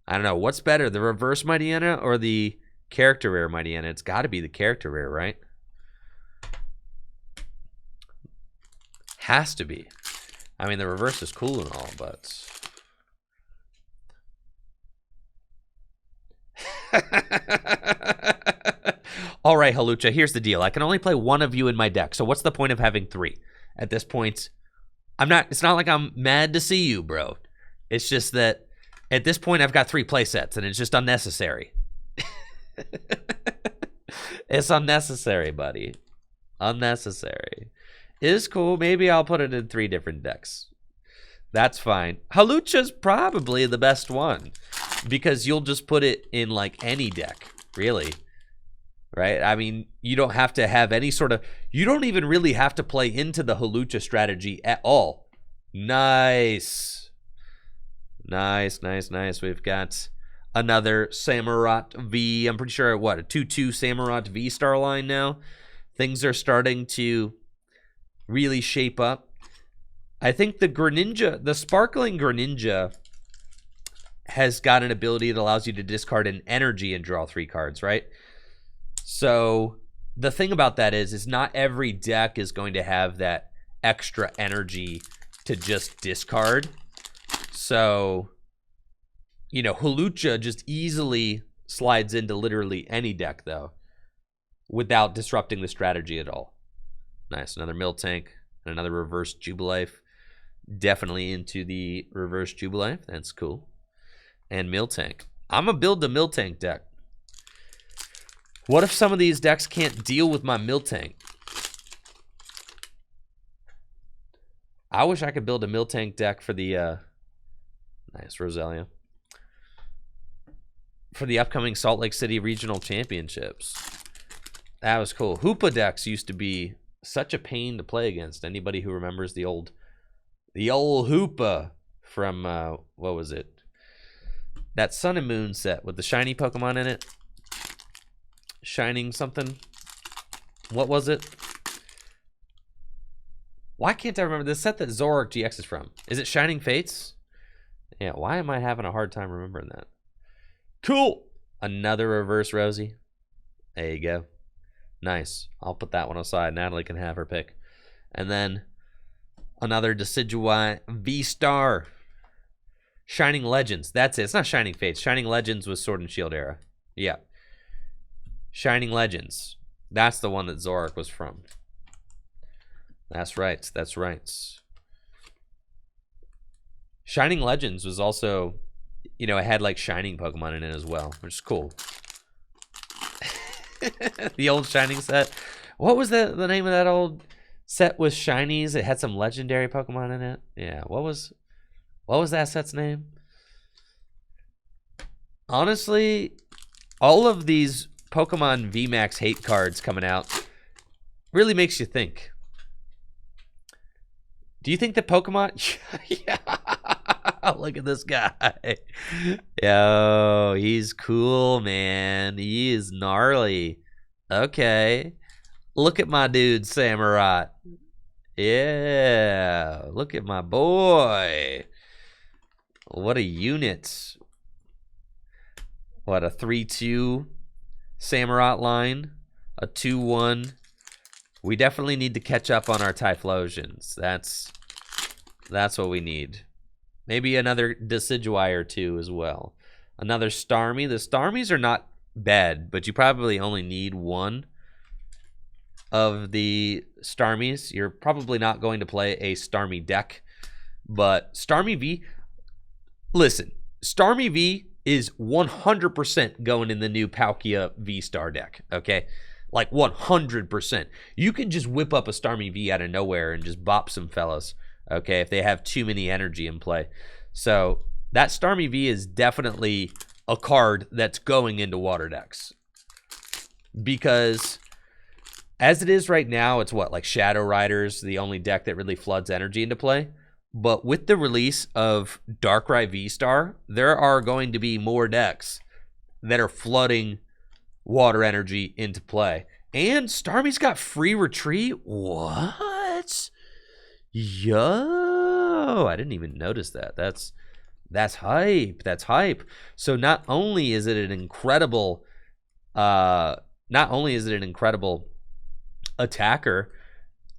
A: I don't know. What's better, the reverse Mightyena or the character rare Mightyena? It's got to be the character rare, right? Has to be. I mean, the reverse is cool and all, but... All right, Halucha, here's the deal. I can only play one of you in my deck, so what's the point of having 3? At this point, it's not like I'm mad to see you, bro. It's just that at this point, I've got 3 play sets, and it's just unnecessary. It's unnecessary, buddy. Unnecessary. Is cool. Maybe I'll put it in 3 different decks. That's fine. Halucha's probably the best one because you'll just put it in like any deck, really. Right? I mean, you don't have to have any sort of... You don't even really have to play into the Halucha strategy at all. Nice. Nice, nice, nice. We've got another Samurott V. I'm pretty sure, what, a 2-2 Samurott VSTAR line now. Things are starting to really shape up. I think the Sparkling Greninja has got an ability that allows you to discard an energy and draw 3 cards, right? So the thing about that is not every deck is going to have that extra energy to just discard. So, you know, Halucha just easily slides into literally any deck, though, without disrupting the strategy at all. Nice. Another Miltank and another reverse Jubilife. Definitely into the reverse Jubilife. That's cool. And Miltank. I'm going to build the Miltank deck. What if some of these decks can't deal with my Miltank? I wish I could build a Miltank deck for the... nice, Roselia. For the upcoming Salt Lake City Regional Championships. That was cool. Hoopa decks used to be such a pain to play against. Anybody who remembers the old Hoopa from, what was it? That Sun and Moon set with the shiny Pokemon in it. Shining something. What was it? Why can't I remember the set that Zoroark GX is from? Is it Shining Fates? Yeah, why am I having a hard time remembering that? Cool. Another reverse Rosie. There you go. Nice. I'll put that one aside. Natalie can have her pick. And then another Decidueye VSTAR. Shining Legends. That's it. It's not Shining Fates. Shining Legends was Sword and Shield era. Yeah. Shining Legends. That's the one that Zoroark was from. That's right. That's right. Shining Legends was also, you know, it had like Shining Pokemon in it as well, which is cool. The old Shining set. What was the name of that old set with Shinies? It had some legendary Pokemon in it. Yeah, what was that set's name? Honestly, all of these Pokemon VMAX hate cards coming out really makes you think. Do you think the Pokemon... Yeah. Look at this guy. Yo, he's cool, man. He is gnarly. Okay. Look at my dude, Samurott. Yeah. Look at my boy. What a unit. What, a 3-2 Samurott line? A 2-1. We definitely need to catch up on our Typhlosions. That's what we need. Maybe another Decidueye or 2 as well. Another Starmie. The Starmies are not bad, but you probably only need 1 of the Starmies. You're probably not going to play a Starmie deck, but Starmie V... Listen, Starmie V is 100% going in the new Palkia VSTAR deck, okay? Like 100%. You can just whip up a Starmie V out of nowhere and just bop some fellas. Okay, if they have too many energy in play. So that Starmie V is definitely a card that's going into water decks. Because as it is right now, it's what, like Shadow Rider's the only deck that really floods energy into play. But with the release of Darkrai VSTAR, there are going to be more decks that are flooding water energy into play. And Starmie's got free retreat? What? Yo, I didn't even notice that. That's hype. That's hype. So not only is it an incredible attacker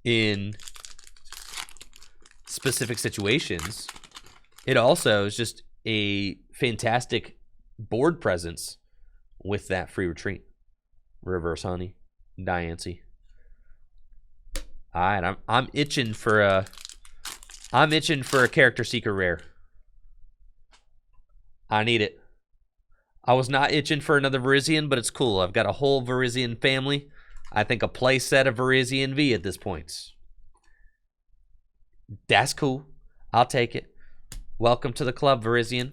A: in specific situations, it also is just a fantastic board presence with that free retreat. Reverse Honey, Diancie. All right, I'm itching for a character seeker rare. I need it. I was not itching for another Virizion, but it's cool. I've got a whole Virizion family. I think a play set of Virizion V at this point. That's cool. I'll take it. Welcome to the club, Virizion.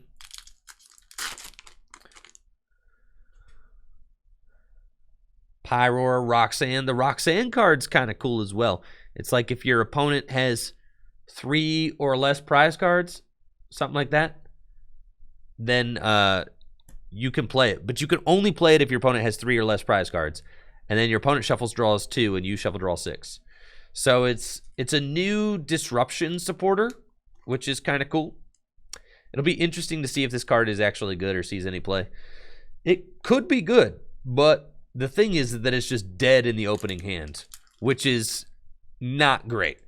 A: Pyroar, Roxanne. The Roxanne card's kind of cool as well. It's like if your opponent has 3 or less prize cards, something like that, then you can play it. But you can only play it if your opponent has 3 or less prize cards. And then your opponent shuffles draws 2 and you shuffle draw 6. So it's a new disruption supporter, which is kind of cool. It'll be interesting to see if this card is actually good or sees any play. It could be good, but the thing is that it's just dead in the opening hand, which is not great.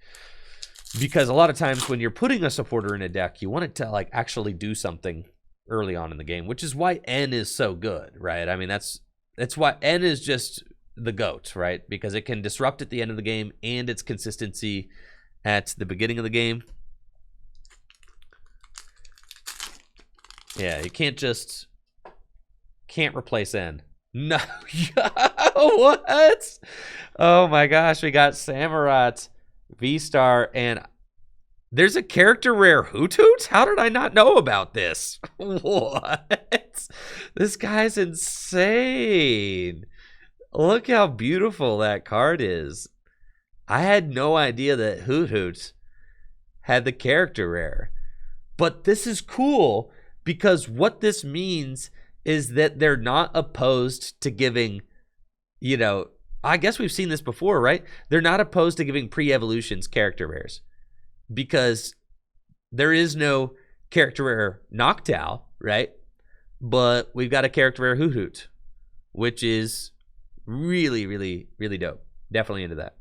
A: Because a lot of times when you're putting a supporter in a deck, you want it to like actually do something early on in the game, which is why N is so good, right? I mean, that's why N is just the GOAT, right? Because it can disrupt at the end of the game and its consistency at the beginning of the game. Yeah, you can't replace N. No. What? Oh my gosh, we got Samurott, VSTAR, and there's a character rare Hoot Hoot? How did I not know about this? What? This guy's insane. Look how beautiful that card is. I had no idea that Hoot Hoot had the character rare. But this is cool because what this means is that they're not opposed to giving, you know, I guess we've seen this before, right? They're not opposed to giving pre-evolutions character rares because there is no character rare Noctowl, right? But we've got a character rare Hoot Hoot, which is really, really, really dope. Definitely into that.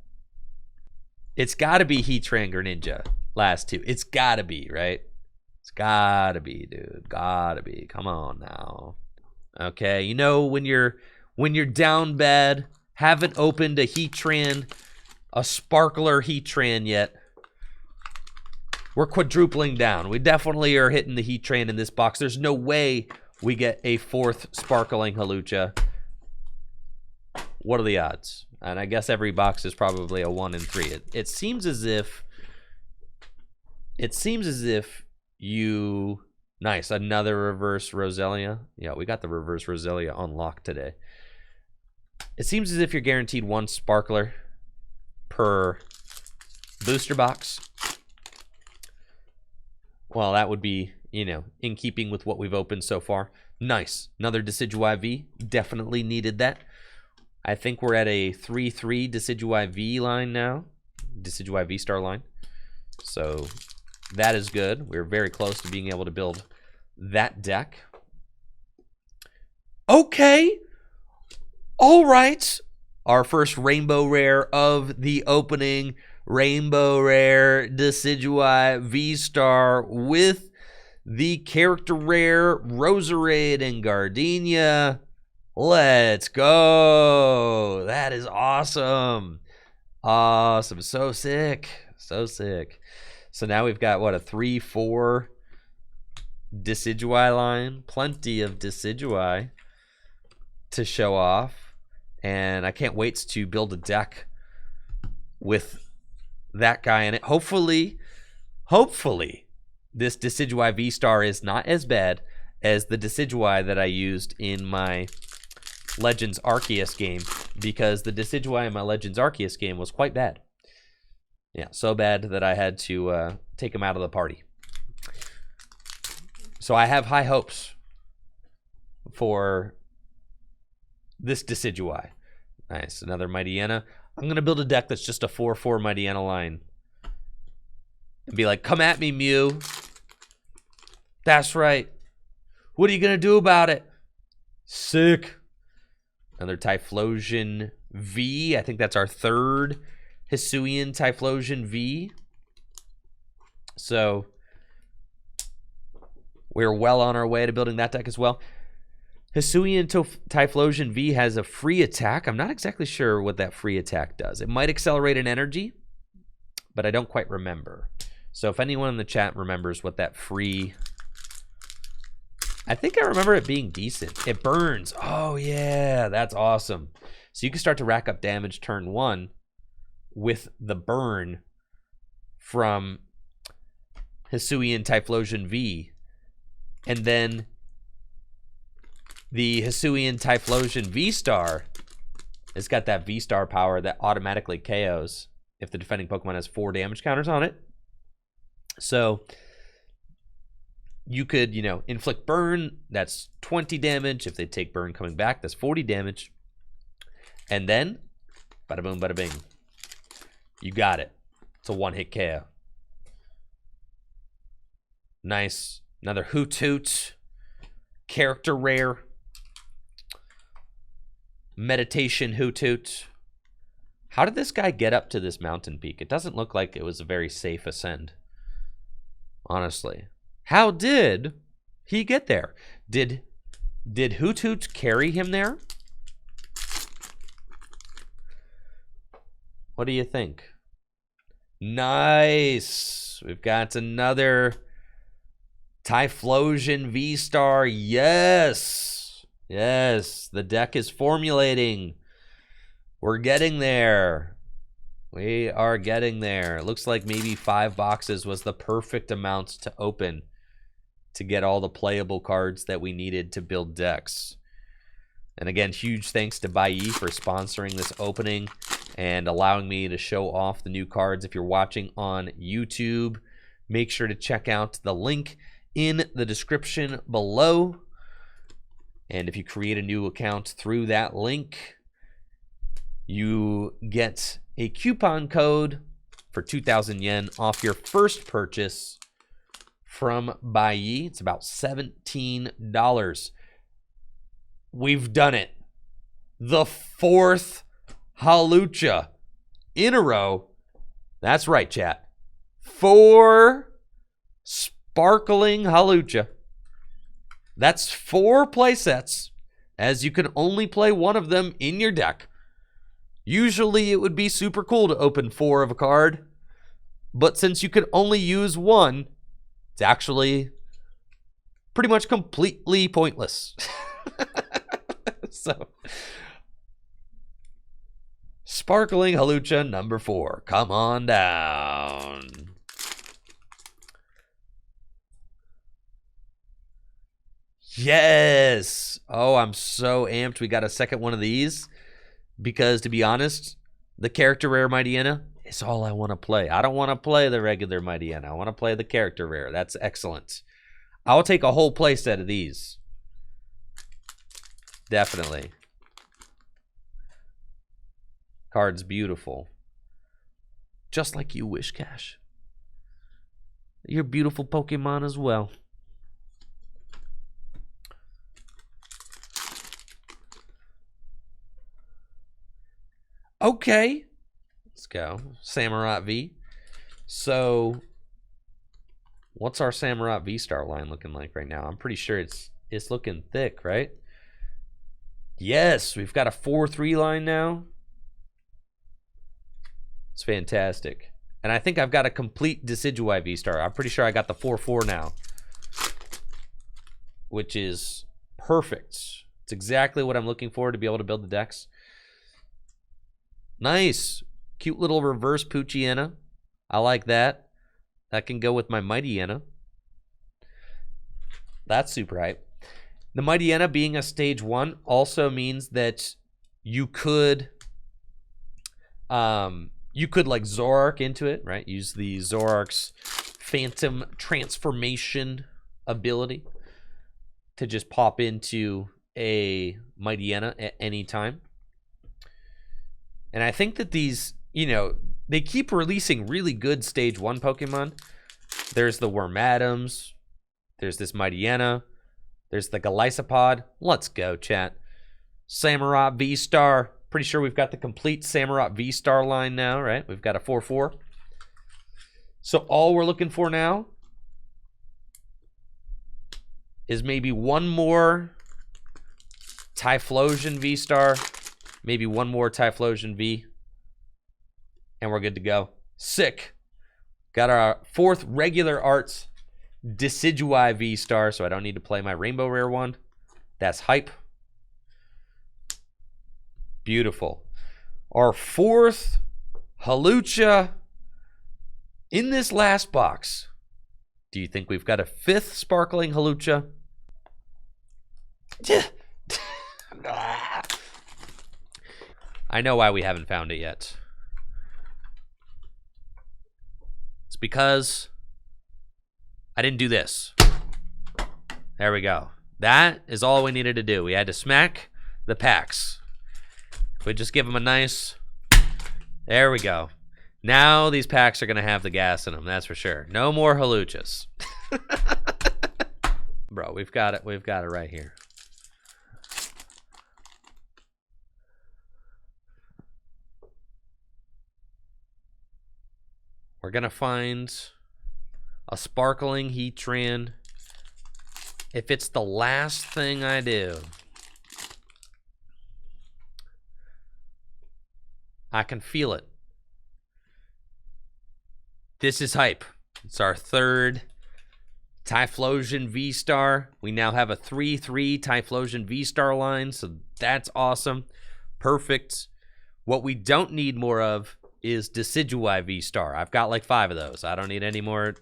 A: It's got to be Heatran Greninja last 2. It's got to be, right? It's got to be, dude. Got to be. Come on now. Okay, you know when you're down bad, haven't opened a Heatran, a sparkler Heatran yet. We're quadrupling down. We definitely are hitting the Heatran in this box. There's no way we get a 4th sparkling Hawlucha. What are the odds? And I guess every box is probably a 1 in 3. It seems as if you... Nice, another reverse Roselia. Yeah, we got the reverse Roselia on lock today. It seems as if you're guaranteed 1 sparkler per booster box. Well, that would be, you know, in keeping with what we've opened so far. Nice, another Decidueye V. Definitely needed that. I think we're at a 3-3 Decidueye V line now. Decidueye VSTAR line. So that is good. We're very close to being able to build that deck. Okay. All right. Our first rainbow rare of the opening. Rainbow rare Decidueye VSTAR with the character rare Roserade and Gardenia. Let's go. That is awesome. Awesome. So sick. So sick. So now we've got, what, a 3-4 Decidueye line. Plenty of Decidueye to show off. And I can't wait to build a deck with that guy in it. Hopefully, this Decidueye VSTAR is not as bad as the Decidueye that I used in my Legends Arceus game, because the Decidueye in my Legends Arceus game was quite bad. Yeah, so bad that I had to take him out of the party. So I have high hopes for this Decidueye. Nice, another Mightyena. I'm going to build a deck that's just a 4/4 Mightyena line. And be like, come at me, Mew. That's right. What are you going to do about it? Sick. Another Typhlosion V. I think that's our third Hisuian Typhlosion V. So we're well on our way to building that deck as well. Hisuian Typhlosion V has a free attack. I'm not exactly sure what that free attack does. It might accelerate an energy, but I don't quite remember. So if anyone in the chat remembers what that free... I think I remember it being decent. It burns. Oh, yeah. That's awesome. So you can start to rack up damage turn 1 with the burn from Hisuian Typhlosion V. And then the Hisuian Typhlosion VSTAR has got that VSTAR power that automatically KOs if the defending Pokemon has 4 damage counters on it. So you could, inflict burn. That's 20 damage. If they take burn coming back, that's 40 damage. And then, bada boom, bada bing. You got it. It's a one-hit KO. Nice. Another Hoot Hoot. Character rare. Meditation Hoot Hoot. How did this guy get up to this mountain peak? It doesn't look like it was a very safe ascend. Honestly. How did he get there? Did Hoot Hoot carry him there? What do you think? Nice. We've got another Typhlosion VSTAR. Yes. Yes. The deck is formulating. We're getting there. We are getting there. It looks like maybe 5 boxes was the perfect amount to open to get all the playable cards that we needed to build decks. And again, huge thanks to Baiyi for sponsoring this opening and allowing me to show off the new cards. If you're watching on YouTube, make sure to check out the link in the description below. And if you create a new account through that link, you get a coupon code for 2,000 yen off your first purchase from Baiyi. It's about $17. We've done it. The 4th Hawlucha in a row. That's right, chat. 4 sparkling Hawlucha. That's 4 play sets, as you can only play one of them in your deck. Usually it would be super cool to open 4 of a card, but since you can only use 1, it's actually pretty much completely pointless. So, sparkling Hawlucha number 4. Come on down. Yes. Oh, I'm so amped. We got a second one of these. Because, to be honest, the character rare Mightyena is all I want to play. I don't want to play the regular Mightyena. I want to play the character rare. That's excellent. I'll take a whole playset of these. Definitely. Card's beautiful. Just like you, Wish Cash. You're beautiful Pokemon as well. Okay, let's go. Samurott V. So, what's our Samurott VSTAR line looking like right now? I'm pretty sure it's looking thick, right? Yes, we've got a 4-3 line now. It's fantastic. And I think I've got a complete Decidueye VSTAR. I'm pretty sure I got the 4-4 now, which is perfect. It's exactly what I'm looking for to be able to build the decks. Nice. Cute little reverse Poochyena. I like that. That can go with my Mightyena. That's super hype. The Mightyena being a stage 1 also means that you could like Zoroark into it, right? Use the Zoroark's Phantom Transformation ability to just pop into a Mightyena at any time. And I think that these, you know, they keep releasing really good stage 1 Pokemon. There's the Wormadams. There's this Mightyena. There's the Golisopod. Let's go, chat. Samurott VSTAR. Pretty sure we've got the complete Samurott VSTAR line now, right? We've got a 4-4. So all we're looking for now is maybe one more Typhlosion VSTAR. Maybe one more Typhlosion V. And we're good to go. Sick. Got our 4th regular arts Decidueye VSTAR, so I don't need to play my Rainbow Rare one. That's hype. Beautiful. Our 4th Hawlucha in this last box. Do you think we've got a 5th sparkling Hawlucha? I know why we haven't found it yet. It's because I didn't do this. There we go. That is all we needed to do. We had to smack the packs. If we just give them a nice... There we go. Now these packs are going to have the gas in them, that's for sure. No more Hawluchas. Bro, we've got it. We've got it right here. We're going to find a sparkling Heatran. If it's the last thing I do, I can feel it. This is hype. It's our 3rd Typhlosion VSTAR. We now have a 3-3 Typhlosion VSTAR line, so that's awesome. Perfect. What we don't need more of is Decidueye VSTAR. I've got like 5 of those. I don't need any more.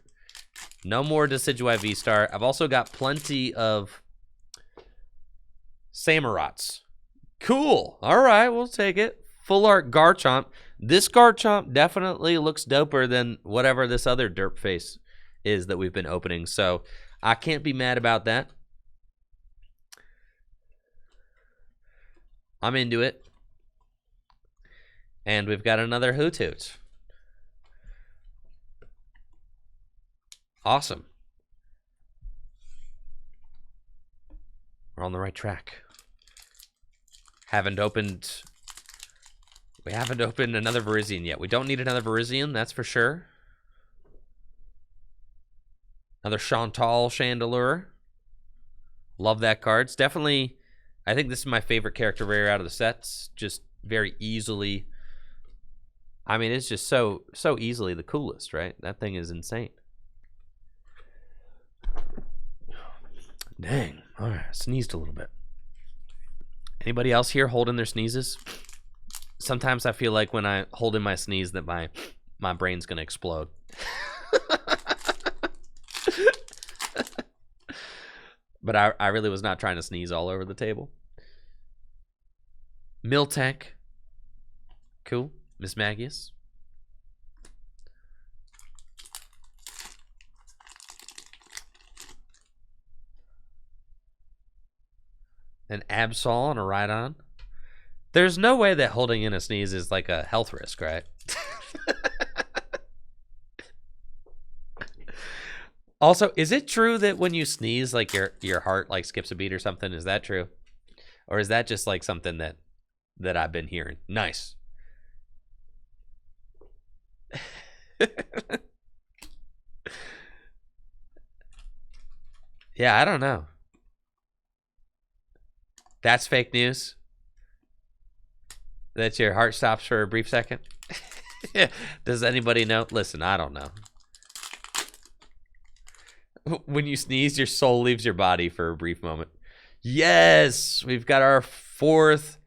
A: No more Decidueye VSTAR. I've also got plenty of Samurotts. Cool. All right, we'll take it. Full art Garchomp. This Garchomp definitely looks doper than whatever this other derp face is that we've been opening. So I can't be mad about that. I'm into it. And we've got another Hoothoot. Awesome. We're on the right track. We haven't opened another Virizion yet. We don't need another Virizion, that's for sure. Another Chantal Chandelure. Love that card. It's definitely, I think this is my favorite character rare out of the sets. Just very easily. I mean, it's just so easily the coolest, right? That thing is insane. Dang. All right, I sneezed a little bit. Anybody else here holding their sneezes? Sometimes I feel like when I hold in my sneeze that my brain's going to explode. But I really was not trying to sneeze all over the table. Miltank. Cool. Miss Magius. An Absol and a Rhydon. There's no way that holding in a sneeze is like a health risk, right? Also, is it true that when you sneeze, like your heart like skips a beat or something? Is that true? Or is that just like something that I've been hearing? Nice. Yeah, I don't know. That's fake news. That your heart stops for a brief second. Does anybody know? Listen, I don't know. When you sneeze, your soul leaves your body for a brief moment. Yes, we've got our 4th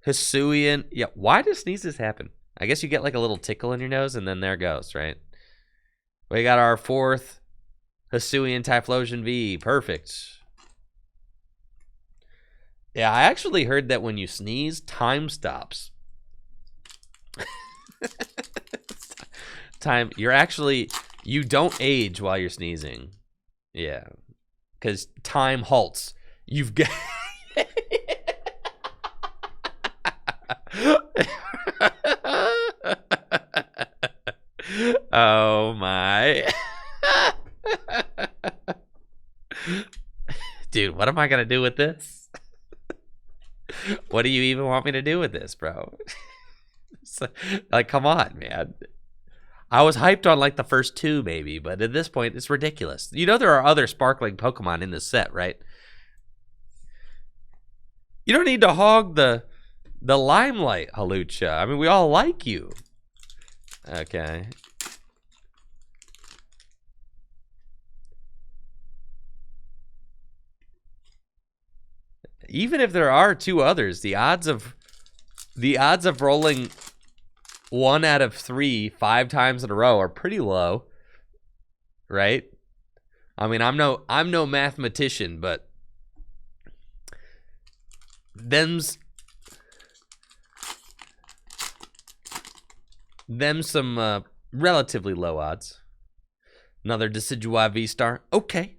A: Hisuian. Yeah, why do sneezes happen? I guess you get like a little tickle in your nose and then there goes, right? We got our 4th Hisuian Typhlosion V. Perfect. Yeah, I actually heard that when you sneeze, time stops. You don't age while you're sneezing. Yeah. Because time halts. You've got... Oh my. Dude, what am I gonna do with this? What do you even want me to do with this, bro? Like, come on, man. I was hyped on like the first two, maybe, but at this point, it's ridiculous. You know there are other sparkling Pokemon in this set, right? You don't need to hog the limelight, Halucha. I mean, we all like you. Okay. Even if there are two others, the odds of rolling 1 out of 3 5 times in a row are pretty low, right? I mean, I'm no mathematician, but them's some relatively low odds. Another Decidueye VSTAR. Okay.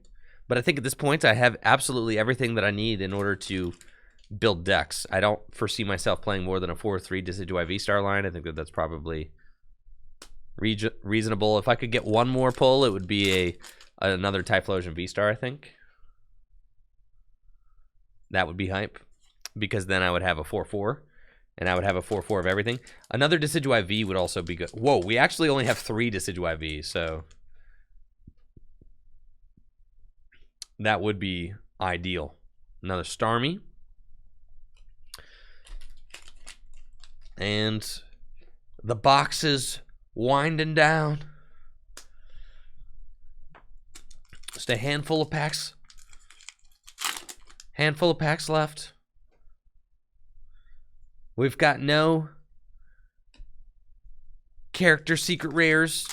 A: But I think at this point, I have absolutely everything that I need in order to build decks. I don't foresee myself playing more than a 4-3 Decidueye VSTAR line. I think that's probably reasonable. If I could get one more pull, it would be another Typhlosion VSTAR, I think. That would be hype. Because then I would have a 4-4. And I would have a 4-4 of everything. Another Decidueye V would also be good. Whoa, we actually only have 3 Decidueye V, so... that would be ideal. Another Starmie. And the box is winding down. Just a handful of packs. Handful of packs left. We've got no character secret rares.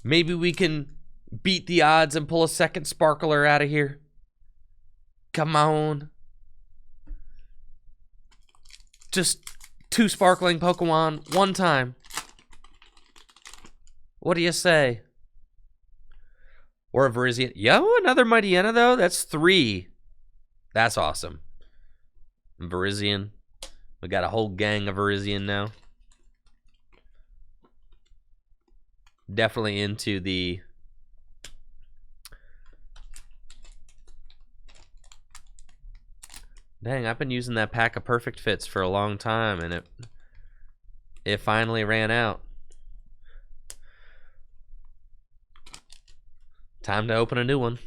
A: Maybe we can beat the odds and pull a second sparkler out of here. Come on. Just 2 sparkling Pokemon, 1 time. What do you say? Or a Virizion. Yo, another Mightyena though? That's 3. That's awesome. Virizion. We got a whole gang of Virizion now. Definitely into the... Dang, I've been using that pack of perfect fits for a long time, and it finally ran out. Time to open a new one.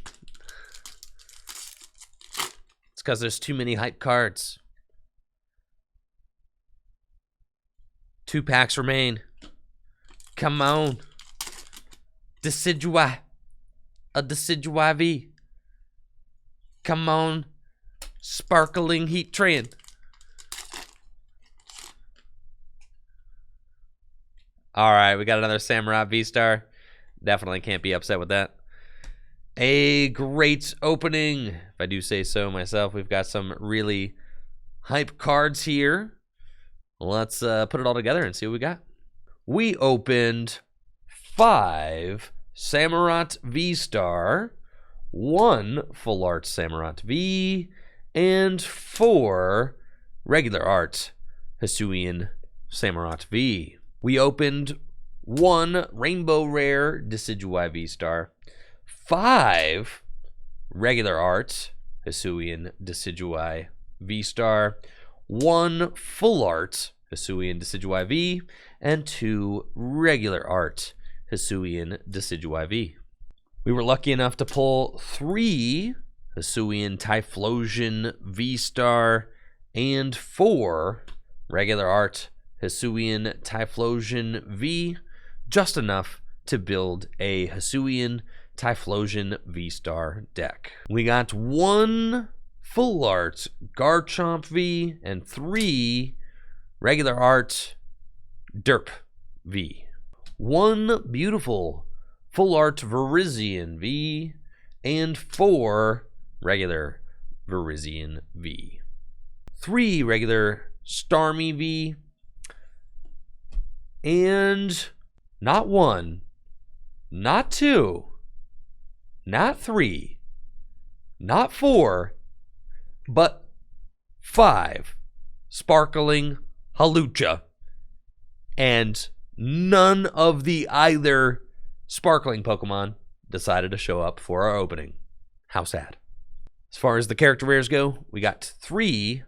A: It's because there's too many hype cards. 2 packs remain. Come on. Decidueye. A Decidueye V. Come on. Sparkling Heatran. All right, we got another Samurai VSTAR. Definitely can't be upset with that. A great opening, if I do say so myself. We've got some really hype cards here. Let's put it all together and see what we got. We opened 5 Samurott VSTAR, 1 Full Art Samurott V, and 4 regular art Hisuian Samurott V. We opened 1 Rainbow Rare Decidueye VSTAR, 5 regular art Hisuian Decidueye VSTAR, 1 full art Hisuian Decidueye V, and 2 regular art Hisuian Decidueye V. We were lucky enough to pull 3 Hisuian Typhlosion VSTAR and 4 regular art Hisuian Typhlosion V, just enough to build a Hisuian Typhlosion VSTAR deck. We got 1 full art Garchomp V and 3 regular art Derp V. 1 beautiful Full Art Virizion V, and 4 regular Virizion V. 3 regular Starmie V, and not 1, not 2, not 3, not 4, but 5 sparkling Halucha. And none of the either sparkling Pokemon decided to show up for our opening. How sad. As far as the character rares go, we got 3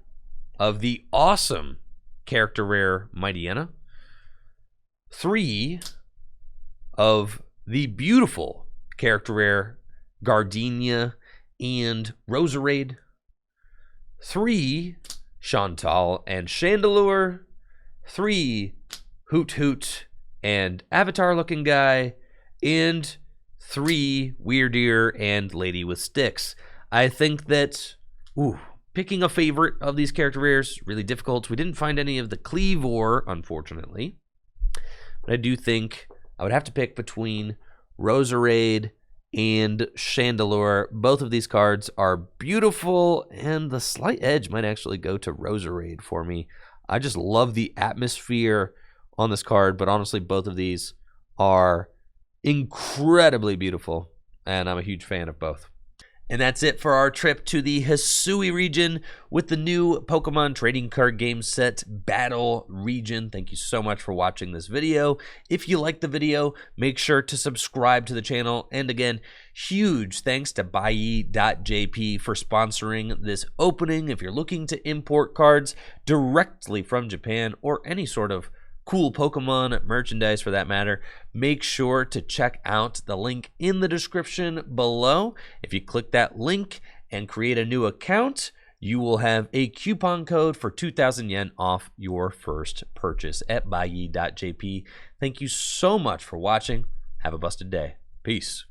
A: of the awesome character rare Mightyena, 3 of the beautiful character rare Gardenia and Roserade, 3 Chantal and Chandelure, 3 Hoot Hoot and Avatar looking guy, and 3 Weirdeer and Lady with Sticks. I think that picking a favorite of these character rares really difficult. We didn't find any of the Cleavor, unfortunately. But I do think I would have to pick between Roserade and Chandelure. Both of these cards are beautiful, and the slight edge might actually go to Roserade for me. I just love the atmosphere on this card, but honestly, both of these are incredibly beautiful, and I'm a huge fan of both. And that's it for our trip to the Hisui region with the new Pokemon trading card game set Battle Region. Thank you so much for watching this video. If you liked the video, make sure to subscribe to the channel. And again, huge thanks to Buyee.jp for sponsoring this opening. If you're looking to import cards directly from Japan or any sort of cool Pokemon merchandise for that matter, make sure to check out the link in the description below. If you click that link and create a new account, you will have a coupon code for 2,000 yen off your first purchase at Buyee.jp. Thank you so much for watching. Have a busted day. Peace.